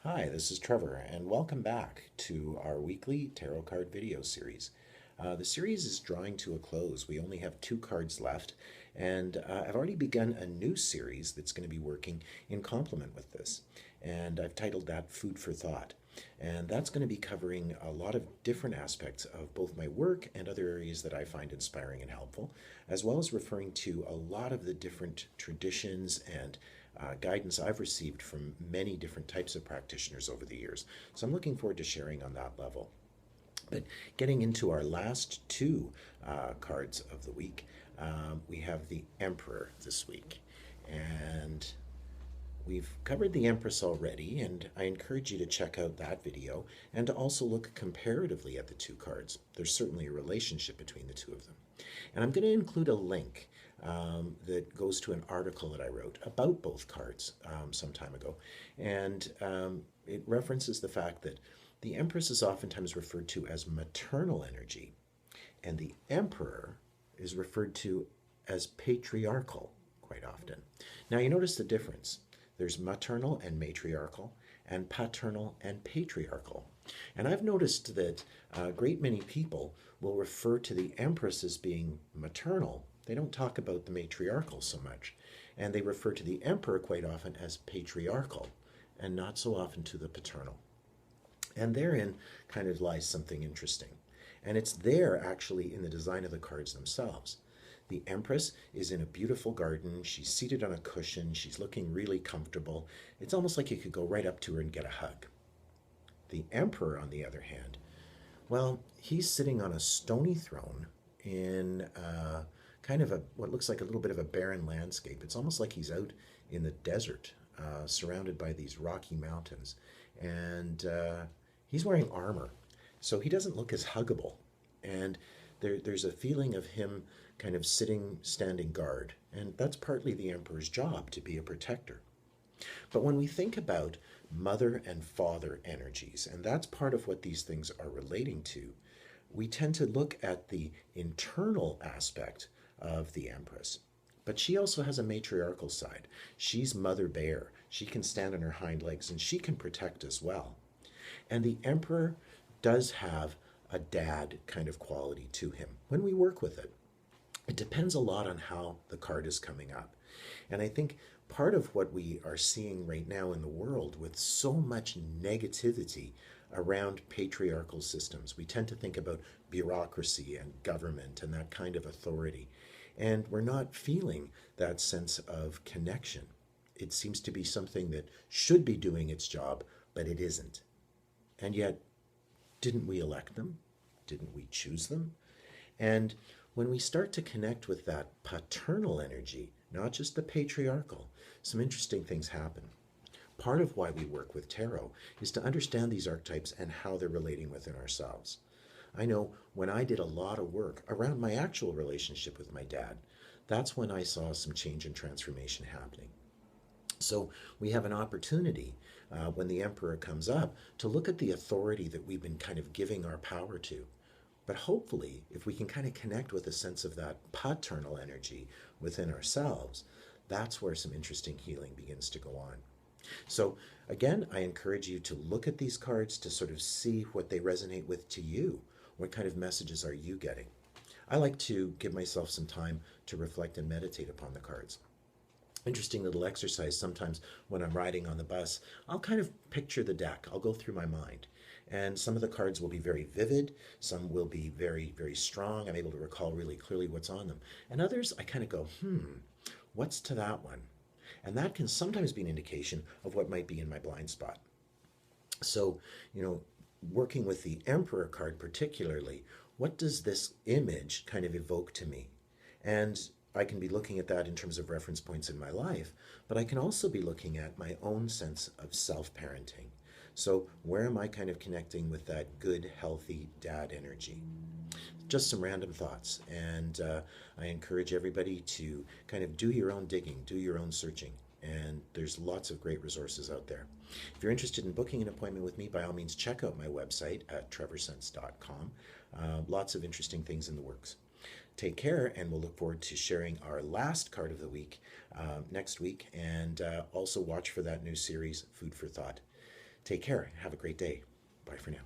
Hi, this is Trevor, and welcome back to our weekly tarot card video series. The series is drawing to a close. We only have two cards left, and I've already begun a new series that's going to be working in complement with this. And I've titled that Food for Thought. And that's going to be covering a lot of different aspects of both my work and other areas that I find inspiring and helpful, as well as referring to a lot of the different traditions and guidance I've received from many different types of practitioners over the years. So I'm looking forward to sharing on that level. But getting into our last two cards of the week, we have the Emperor this week. And we've covered the Empress already, and I encourage you to check out that video and to also look comparatively at the two cards. There's certainly a relationship between the two of them. And I'm going to include a link that goes to an article that I wrote about both cards some time ago. And it references the fact that the Empress is oftentimes referred to as maternal energy, and the Emperor is referred to as patriarchal quite often. Now, you notice the difference. There's maternal and matriarchal, and paternal and patriarchal. And I've noticed that a great many people will refer to the Empress as being maternal. They don't talk about the matriarchal so much. And they refer to the Emperor quite often as patriarchal, and not so often to the paternal. And therein kind of lies something interesting. And it's there actually in the design of the cards themselves. The Empress is in a beautiful garden. She's seated on a cushion. She's looking really comfortable. It's almost like you could go right up to her and get a hug. The Emperor, on the other hand, well, he's sitting on a stony throne in kind of what looks like a little bit of a barren landscape. It's almost like he's out in the desert, surrounded by these rocky mountains. And he's wearing armor, so he doesn't look as huggable. And there's a feeling of him kind of standing guard. And that's partly the Emperor's job, to be a protector. But when we think about mother and father energies, and that's part of what these things are relating to, we tend to look at the internal aspect of the Empress. But she also has a matriarchal side. She's Mother Bear. She can stand on her hind legs and she can protect as well. And the Emperor does have a dad kind of quality to him when we work with it. It depends a lot on how the card is coming up. And I think part of what we are seeing right now in the world with so much negativity around patriarchal systems, we tend to think about bureaucracy and government and that kind of authority. And we're not feeling that sense of connection. It seems to be something that should be doing its job, but it isn't. And yet, didn't we elect them? Didn't we choose them? And when we start to connect with that paternal energy, not just the patriarchal, some interesting things happen. Part of why we work with tarot is to understand these archetypes and how they're relating within ourselves. I know when I did a lot of work around my actual relationship with my dad, that's when I saw some change and transformation happening. So we have an opportunity when the Emperor comes up to look at the authority that we've been kind of giving our power to. But hopefully, if we can kind of connect with a sense of that paternal energy within ourselves, that's where some interesting healing begins to go on. So again, I encourage you to look at these cards to sort of see what they resonate with to you. What kind of messages are you getting? I like to give myself some time to reflect and meditate upon the cards. Interesting little exercise. Sometimes when I'm riding on the bus, I'll kind of picture the deck. I'll go through my mind. And some of the cards will be very vivid. Some will be very, very strong. I'm able to recall really clearly what's on them. And others, I kind of go, what's to that one? And that can sometimes be an indication of what might be in my blind spot. So, working with the Emperor card particularly, what does this image kind of evoke to me? And I can be looking at that in terms of reference points in my life, but I can also be looking at my own sense of self-parenting. So where am I kind of connecting with that good, healthy dad energy? Just some random thoughts. And I encourage everybody to kind of do your own digging, do your own searching. And there's lots of great resources out there. If you're interested in booking an appointment with me, by all means, check out my website at trevorsense.com. Lots of interesting things in the works. Take care, and we'll look forward to sharing our last card of the week next week. And also watch for that new series, Food for Thought. Take care. Have a great day. Bye for now.